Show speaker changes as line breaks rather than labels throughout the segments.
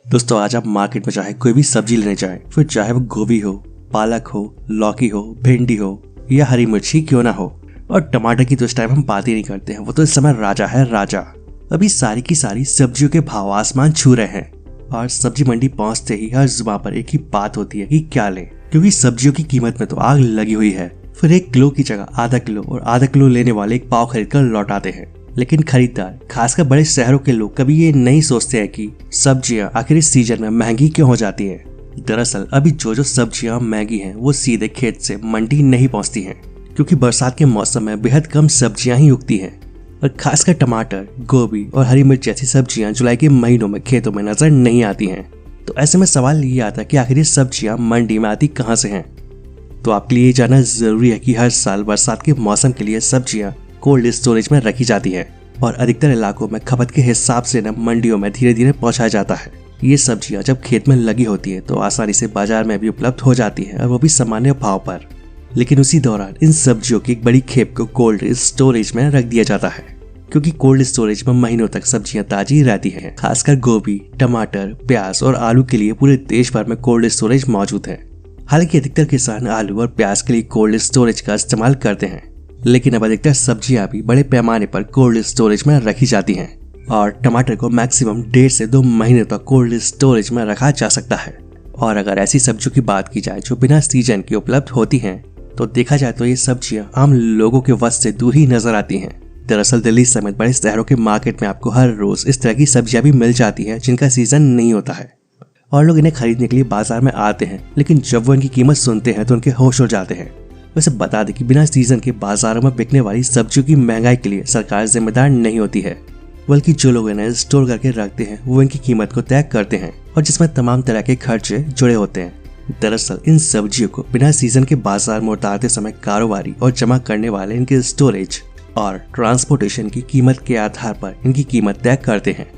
दोस्तों आज आप मार्केट में चाहे कोई भी सब्जी लेने जाएं, फिर चाहे वो गोभी हो, पालक हो, लौकी हो, भिंडी हो या हरी मिर्ची क्यों ना हो, और टमाटर की तो इस टाइम हम बात ही नहीं करते हैं, वो तो इस समय राजा है राजा। अभी सारी की सारी सब्जियों के भाव आसमान छू रहे हैं और सब्जी मंडी पहुंचते ही हर जुबान पर एक ही बात होती है कि क्या लें, क्योंकि सब्जियों की कीमत में तो आग लगी हुई है। फिर 1 किलो की जगह आधा किलो और आधा किलो लेने वाले 1 पाव खरीद कर लौट आते हैं। लेकिन खरीदार, खासकर बड़े शहरों के लोग, कभी ये नहीं सोचते हैं कि सब्जियां आखिर इस सीजन में महंगी क्यों हो जाती हैं। दरअसल अभी जो सब्जियां महंगी हैं वो सीधे खेत से मंडी नहीं पहुंचती हैं, क्योंकि बरसात के मौसम में बेहद कम सब्जियां ही उगती हैं और खासकर टमाटर, गोभी और हरी मिर्च जैसी सब्जियां जुलाई के महीनों में खेतों में नजर नहीं आती हैं। तो ऐसे में सवाल ये आता है कि आखिर ये सब्जियां मंडी में आती कहाँ से हैं। तो आपके लिए जानना जरूरी है कि हर साल बरसात के मौसम के लिए सब्जियां कोल्ड स्टोरेज में रखी जाती है और अधिकतर इलाकों में खपत के हिसाब से मंडियों में धीरे धीरे पहुंचाया जाता है। ये सब्जियां जब खेत में लगी होती है तो आसानी से बाजार में भी उपलब्ध हो जाती है और वो भी सामान्य भाव पर। लेकिन उसी दौरान इन सब्जियों की एक बड़ी खेप को कोल्ड स्टोरेज में रख दिया जाता है, क्योंकि कोल्ड स्टोरेज में महीनों तक सब्जियां ताजी रहती हैं। खासकर गोभी, टमाटर, प्याज और आलू के लिए पूरे देश भर में कोल्ड स्टोरेज मौजूद है। हालांकि अधिकतर किसान आलू और प्याज के लिए कोल्ड स्टोरेज का इस्तेमाल करते हैं, लेकिन अब अधिकतर सब्जियां भी बड़े पैमाने पर कोल्ड स्टोरेज में रखी जाती हैं और टमाटर को मैक्सिमम 1.5 से 2 महीने तक कोल्ड स्टोरेज में रखा जा सकता है। और अगर ऐसी सब्जियों की बात की जाए जो बिना सीजन के उपलब्ध होती हैं, तो देखा जाए तो ये सब्जियां आम लोगों के वश से दूर ही नजर आती हैं। दरअसल दिल्ली समेत बड़े शहरों के मार्केट में आपको हर रोज इस तरह की सब्जियां भी मिल जाती हैं जिनका सीजन नहीं होता है और लोग इन्हें खरीदने के लिए बाजार में आते हैं, लेकिन जब वो इनकी कीमत सुनते हैं तो उनके होश उड़ जाते हैं। वैसे बता दें कि बिना सीजन के बाजारों में बिकने वाली सब्जियों की महंगाई के लिए सरकार जिम्मेदार नहीं होती है, बल्कि जो लोग इन्हें स्टोर करके रखते हैं वो इनकी कीमत को तय करते हैं और जिसमें तमाम तरह के खर्चे जुड़े होते हैं। दरअसल इन सब्जियों को बिना सीजन के बाजार में उतारते समय कारोबारी और जमा करने वाले इनके स्टोरेज और ट्रांसपोर्टेशन की कीमत के आधार पर इनकी कीमत तय करते हैं।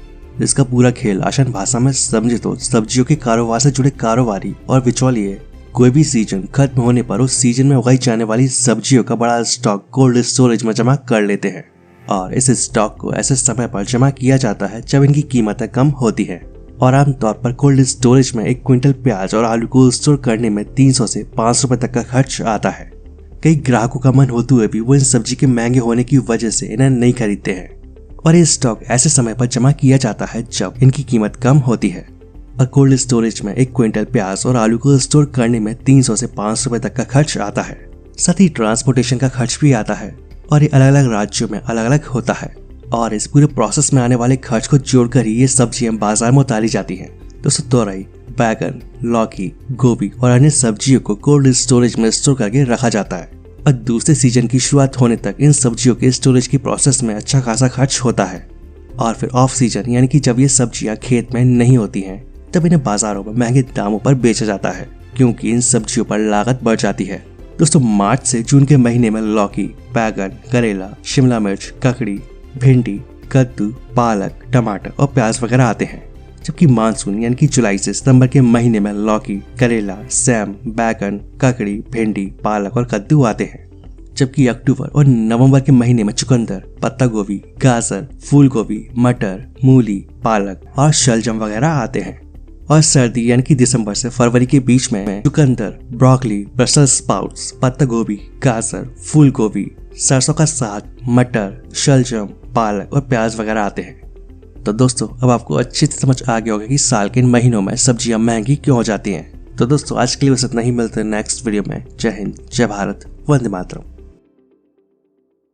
इसका पूरा खेल आसान भाषा में समझे तो सब्जियों के कारोबार से जुड़े कारोबारी और बिचौलिए कोई भी सीजन खत्म होने पर उस सीजन में उगाई जाने वाली सब्जियों का बड़ा स्टॉक कोल्ड स्टोरेज में जमा कर लेते हैं और इस स्टॉक को ऐसे समय पर जमा किया जाता है जब इनकी कीमतें कम होती है। और आमतौर पर कोल्ड स्टोरेज में 1 क्विंटल प्याज और आलू को स्टोर करने में 300 से 500 रुपए तक का खर्च आता है। कई ग्राहकों का मन होते हुए भी वो इन सब्जी के महंगे होने की वजह से इन्हें नहीं खरीदते हैं और ये स्टॉक ऐसे समय पर जमा किया जाता है जब इनकी कीमत कम होती है। और कोल्ड स्टोरेज में 1 क्विंटल प्याज और आलू को स्टोर करने में 300 से 500 रुपए तक का खर्च आता है। साथ ही ट्रांसपोर्टेशन का खर्च भी आता है और ये अलग अलग राज्यों में अलग अलग होता है और इस पूरे प्रोसेस में आने वाले खर्च को जोड़कर ही ये सब्जियां बाजार में उतारी जाती हैं। दोस्तों तोरई, बैगन, लौकी, गोभी और अन्य सब्जियों को कोल्ड स्टोरेज में स्टोर करके रखा जाता है और दूसरे सीजन की शुरुआत होने तक इन सब्जियों के स्टोरेज की प्रोसेस में अच्छा खासा खर्च होता है। और फिर ऑफ सीजन यानी कि जब ये सब्जियां खेत में नहीं होती हैं, तब इन्हें बाजारों में महंगे दामों पर बेचा जाता है, क्योंकि इन सब्जियों पर लागत बढ़ जाती है। दोस्तों मार्च से जून के महीने में लौकी, बैगन, करेला, शिमला मिर्च, ककड़ी, भिंडी, कद्दू, पालक, टमाटर और प्याज वगैरह आते हैं, जबकि मानसून यानी कि जुलाई से सितंबर के महीने में लौकी, करेला, सेम, बैगन, ककड़ी, भिंडी, पालक और कद्दू आते हैं, जबकि अक्टूबर और नवंबर के महीने में चुकंदर, पत्ता गोभी, गाजर, फूल गोभी, मटर, मूली, पालक और शलजम वगैरह आते हैं। और सर्दी यानी कि दिसंबर से फरवरी के बीच में चुकंदर, ब्रोकली, ब्रसेल्स स्प्राउट्स, पत्ता गोभी, गाजर, फूल गोभी, सरसों का साग, मटर, शलजम, पालक और प्याज वगैरह आते हैं। तो दोस्तों अब आपको अच्छे से समझ आ गया होगा कि साल के इन महीनों में सब्जियां महंगी क्यों हो जाती हैं। तो दोस्तों आज के लिए बस इतना ही, मिलते हैं नेक्स्ट वीडियो में। जय हिंद, जय भारत, वंदे मातरम।